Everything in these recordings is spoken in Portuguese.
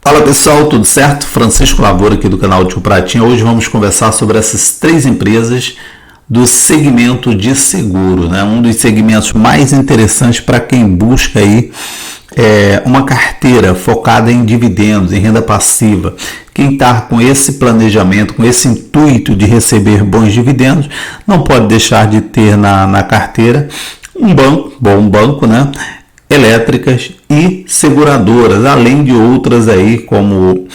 Fala pessoal, tudo certo? Francisco Lavoura aqui do canal Tio Pratinha. Hoje vamos conversar sobre essas três empresas do segmento de seguro, né? Um dos segmentos mais interessantes para quem busca aí uma carteira focada em dividendos, em renda passiva. Quem está com esse planejamento, com esse intuito de receber bons dividendos, não pode deixar de ter na carteira um banco, né? Elétricas e seguradoras, além de outras aí como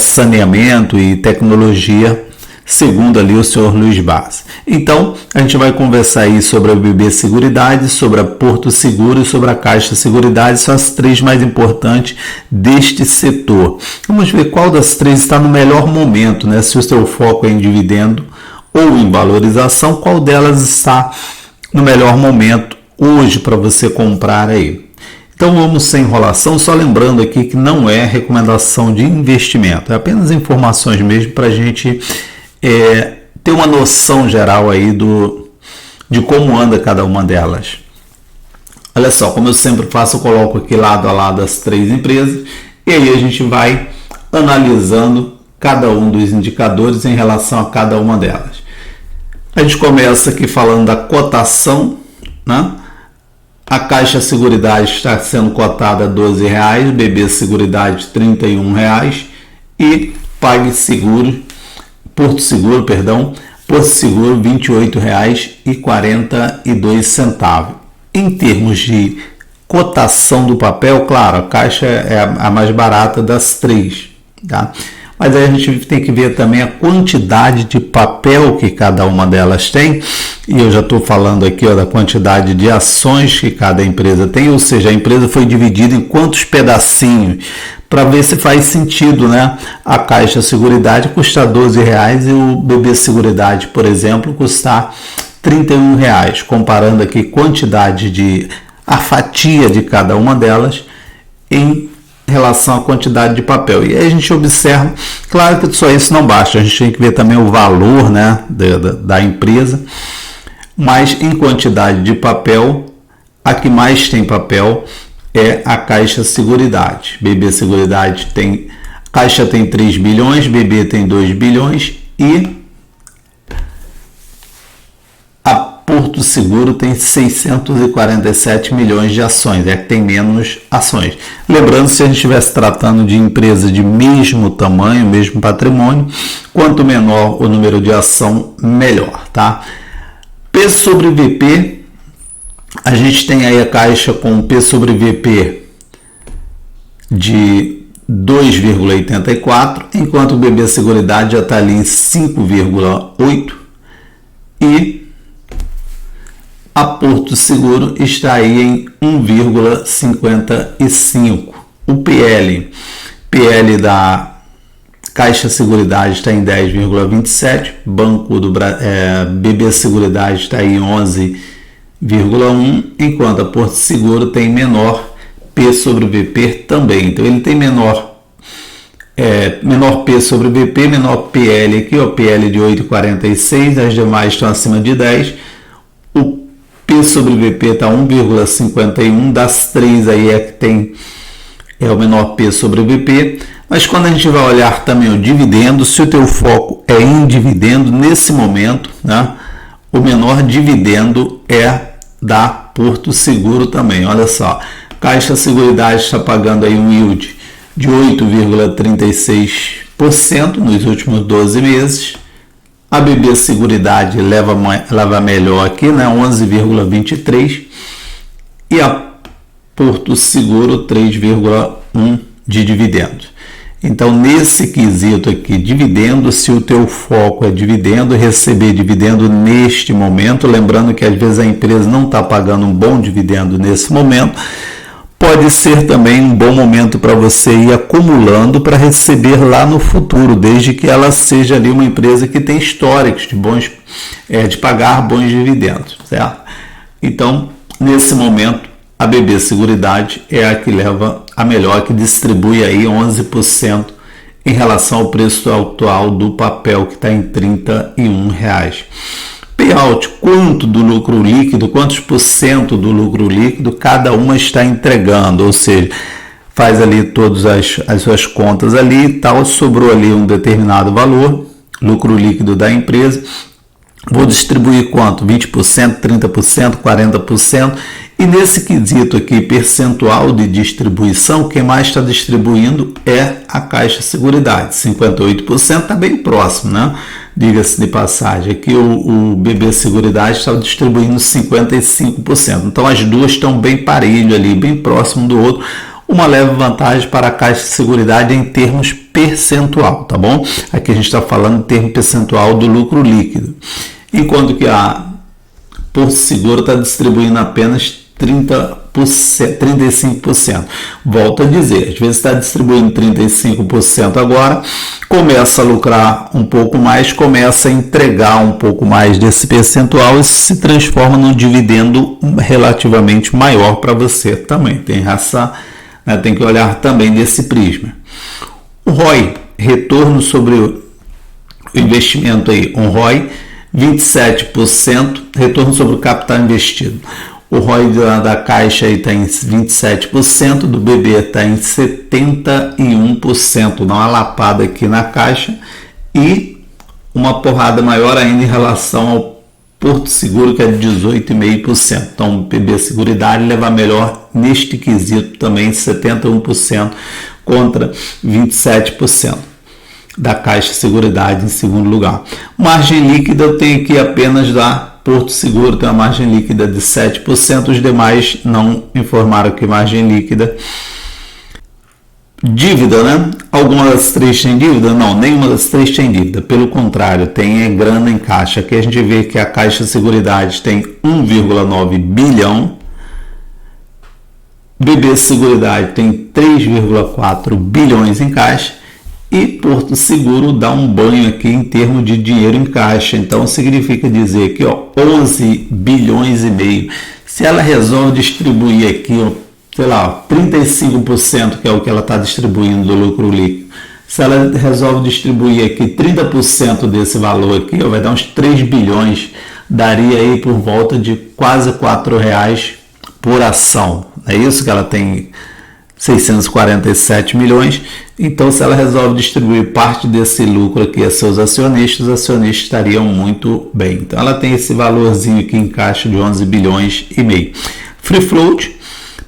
saneamento e tecnologia, segundo ali o senhor Luiz Barsi. Então, a gente vai conversar aí sobre a BB Seguridade, sobre a Porto Seguro e sobre a Caixa Seguridade, são as três mais importantes deste setor. Vamos ver qual das três está no melhor momento, né? Se o seu foco é em dividendo ou em valorização, qual delas está no melhor momento hoje para você comprar aí. Então vamos sem enrolação, só lembrando aqui que não é recomendação de investimento, é apenas informações mesmo para a gente ter uma noção geral aí de como anda cada uma delas. Olha só, como eu sempre faço, eu coloco aqui lado a lado as três empresas e aí a gente vai analisando cada um dos indicadores em relação a cada uma delas. A gente começa aqui falando da cotação, né? A Caixa Seguridade está sendo cotada a R$12,00, BB Seguridade R$31,00 e Porto Seguro R$28,42. Em termos de cotação do papel, claro, a Caixa é a mais barata das três, tá? Mas aí a gente tem que ver também a quantidade de papel que cada uma delas tem, e eu já estou falando aqui da quantidade de ações que cada empresa tem, ou seja, a empresa foi dividida em quantos pedacinhos, para ver se faz sentido, né? A Caixa Seguridade custar R$12,00 e o BB Seguridade, por exemplo, custar R$31,00, comparando aqui a fatia de cada uma delas em relação à quantidade de papel. E aí a gente observa, claro que só isso não basta, a gente tem que ver também o valor, né, da empresa, mas em quantidade de papel, a que mais tem papel é a Caixa Seguridade. BB Seguridade Caixa tem 3 bilhões, BB tem 2 bilhões e Porto Seguro tem 647 milhões de ações, que tem menos ações. Lembrando, se a gente estivesse tratando de empresa de mesmo tamanho, mesmo patrimônio, quanto menor o número de ação, melhor, tá? P sobre VP, a gente tem aí a Caixa com P sobre VP de 2,84, enquanto o BB Seguridade já está ali em 5,8 e a Porto Seguro está aí em 1,55. O PL da Caixa Seguridade está em 10,27. Banco do BB Seguridade está em 11,1. Enquanto a Porto Seguro tem menor P sobre VP também. Então ele tem menor P sobre VP, menor PL aqui, PL de 8,46. As demais estão acima de 10. O P sobre VP está 1,51, das três aí que tem o menor P sobre VP, mas quando a gente vai olhar também o dividendo, se o teu foco é em dividendo, nesse momento, né, o menor dividendo é da Porto Seguro também, olha só, Caixa Seguridade está pagando aí um yield de 8,36% nos últimos 12 meses, a BB Seguridade leva melhor aqui, né? 11,23 e a Porto Seguro 3,1 de dividendos. Então, nesse quesito aqui, dividendo, se o teu foco é dividendo, receber dividendo neste momento, lembrando que às vezes a empresa não está pagando um bom dividendo nesse momento, pode ser também um bom momento para você ir acumulando para receber lá no futuro, desde que ela seja ali uma empresa que tem históricos de pagar bons dividendos, certo? Então, nesse momento, a BB Seguridade é a que leva a melhor, que distribui aí 11% em relação ao preço atual do papel, que está em R$31,00. Payout, quanto do lucro líquido, quantos por cento do lucro líquido cada uma está entregando, ou seja, faz ali todas as suas contas ali e tal, sobrou ali um determinado valor, lucro líquido da empresa, vou distribuir quanto? 20%, 30%, 40%, e nesse quesito aqui, percentual de distribuição, quem mais está distribuindo é a Caixa Seguridade, 58%, está bem próximo, né? Diga-se de passagem, aqui o BB Seguridade está distribuindo 55%, então as duas estão bem parelho ali, bem próximo do outro, uma leve vantagem para a Caixa de Seguridade em termos percentual, tá bom? Aqui a gente está falando em termo percentual do lucro líquido, enquanto que a Porto Seguro está distribuindo apenas 35%. Volto a dizer, às vezes está distribuindo 35% agora, começa a lucrar um pouco mais, começa a entregar um pouco mais desse percentual e se transforma num dividendo relativamente maior para você também. Tem essa, né, tem que olhar também desse prisma. O ROI, retorno sobre o investimento aí, um ROI 27%, retorno sobre o capital investido. O ROI da Caixa está em 27%, do BB está em 71%, dá uma lapada aqui na Caixa, e uma porrada maior ainda em relação ao Porto Seguro, que é de 18,5%. Então, o BB Seguridade leva melhor neste quesito também, 71% contra 27% da Caixa Seguridade em segundo lugar. Margem líquida eu tenho aqui apenas da Porto Seguro, tem uma margem líquida de 7%, os demais não informaram que margem líquida. Dívida, né? Alguma das três tem dívida? Não, nenhuma das três tem dívida, pelo contrário, tem grana em caixa. Aqui a gente vê que a Caixa Seguridade tem 1,9 bilhão, BB Seguridade tem 3,4 bilhões em caixa, e Porto Seguro dá um banho aqui em termos de dinheiro em caixa. Então significa dizer que 11 bilhões e meio. Se ela resolve distribuir aqui, sei lá, 35%, que é o que ela está distribuindo do lucro líquido, se ela resolve distribuir aqui 30% desse valor aqui, vai dar uns 3 bilhões, daria aí por volta de quase R$4 por ação. É isso que ela tem, 647 milhões. Então, se ela resolve distribuir parte desse lucro aqui a seus acionistas, os acionistas estariam muito bem. Então, ela tem esse valorzinho aqui em caixa de 11 bilhões e meio. Free float,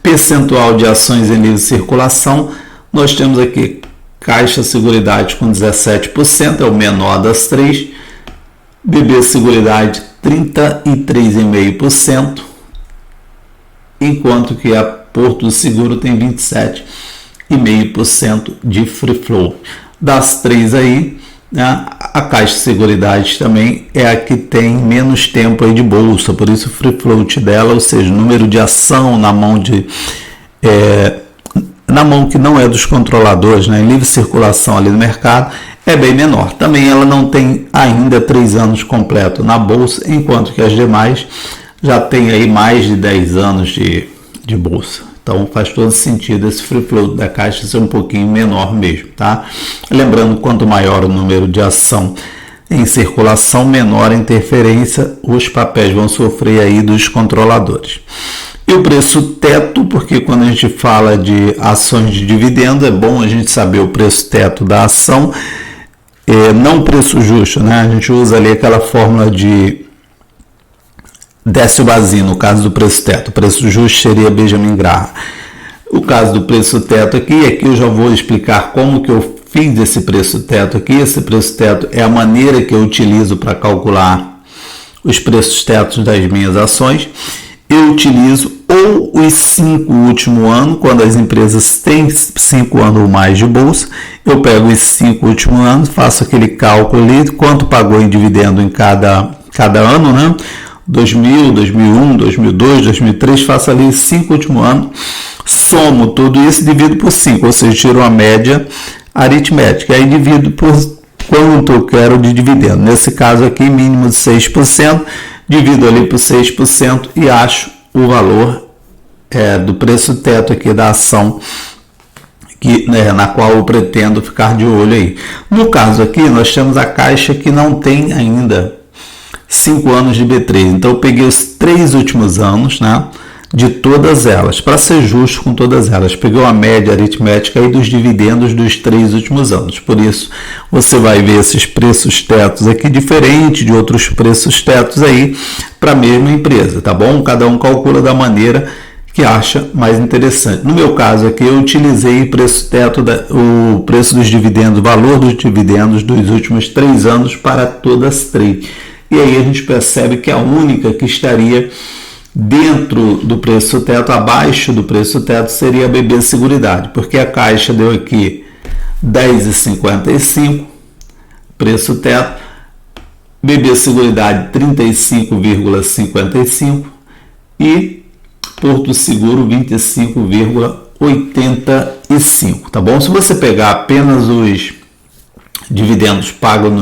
percentual de ações em livre circulação, nós temos aqui Caixa Seguridade com 17%, é o menor das três, BB Seguridade 33,5%, enquanto que a Porto Seguro tem 27,5% de free float. Das três aí, né, a Caixa Seguridade também é a que tem menos tempo aí de bolsa, por isso o free float dela, ou seja, o número de ação na mão na mão que não é dos controladores, né, em livre circulação ali no mercado, é bem menor. Também ela não tem ainda 3 anos completo na bolsa, enquanto que as demais já tem aí mais de 10 anos de bolsa. Então faz todo sentido esse free float da Caixa ser um pouquinho menor mesmo, tá? Lembrando, quanto maior o número de ação em circulação, menor a interferência os papéis vão sofrer aí dos controladores. E o preço teto, porque quando a gente fala de ações de dividendo, é bom a gente saber o preço teto da ação, não o preço justo, né? A gente usa ali aquela fórmula de Décio-Bazin, no caso do preço teto. O preço justo seria Benjamin Graham. O caso do preço teto aqui eu já vou explicar como que eu fiz esse preço teto aqui. Esse preço teto é a maneira que eu utilizo para calcular os preços tetos das minhas ações. Eu utilizo ou os 5 últimos anos, quando as empresas têm 5 anos ou mais de bolsa, eu pego os 5 últimos anos, faço aquele cálculo ali, quanto pagou em dividendo em cada ano, né? 2000, 2001, 2002, 2003, faço ali os 5 últimos anos, somo tudo isso e divido por 5, ou seja, tiro uma média aritmética, aí divido por quanto eu quero de dividendo. Nesse caso aqui, mínimo de 6%, divido ali por 6% e acho o valor do preço teto aqui da ação na qual eu pretendo ficar de olho aí. No caso aqui, nós temos a Caixa que não tem ainda 5 anos de B3, então eu peguei os 3 últimos anos, né, de todas elas, para ser justo com todas elas. Peguei uma média aritmética aí dos dividendos dos 3 últimos anos. Por isso, você vai ver esses preços tetos aqui diferente de outros preços tetos aí para a mesma empresa, tá bom? Cada um calcula da maneira que acha mais interessante. No meu caso aqui, eu utilizei o preço teto, o preço dos dividendos, o valor dos dividendos dos últimos 3 anos para todas as 3. E aí a gente percebe que a única que estaria dentro do preço teto, abaixo do preço teto, seria a BB Seguridade, porque a Caixa deu aqui 10,55 preço teto, BB Seguridade 35,55 e Porto Seguro 25,85, tá bom? Se você pegar apenas os dividendos pagos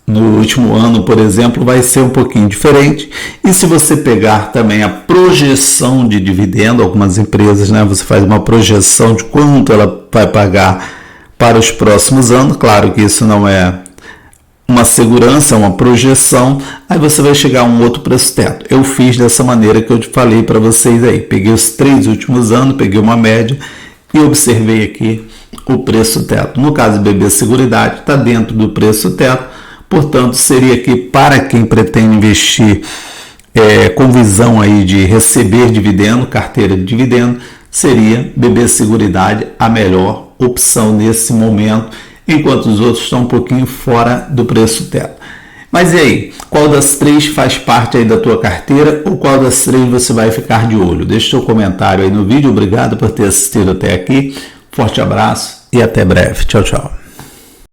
no último ano, por exemplo, vai ser um pouquinho diferente. E se você pegar também a projeção de dividendo, algumas empresas, né, você faz uma projeção de quanto ela vai pagar para os próximos anos, claro que isso não é uma segurança, uma projeção, aí você vai chegar a um outro preço teto. Eu fiz dessa maneira que eu te falei para vocês aí. Peguei os 3 últimos anos, peguei uma média e observei aqui o preço teto. No caso do BB Seguridade, está dentro do preço teto, portanto, seria aqui para quem pretende investir com visão aí de receber dividendo, carteira de dividendo, seria BB Seguridade a melhor opção nesse momento, enquanto os outros estão um pouquinho fora do preço teto. Mas e aí, qual das 3 faz parte aí da tua carteira ou qual das 3 você vai ficar de olho? Deixa seu comentário aí no vídeo. Obrigado por ter assistido até aqui. Forte abraço e até breve. Tchau, tchau.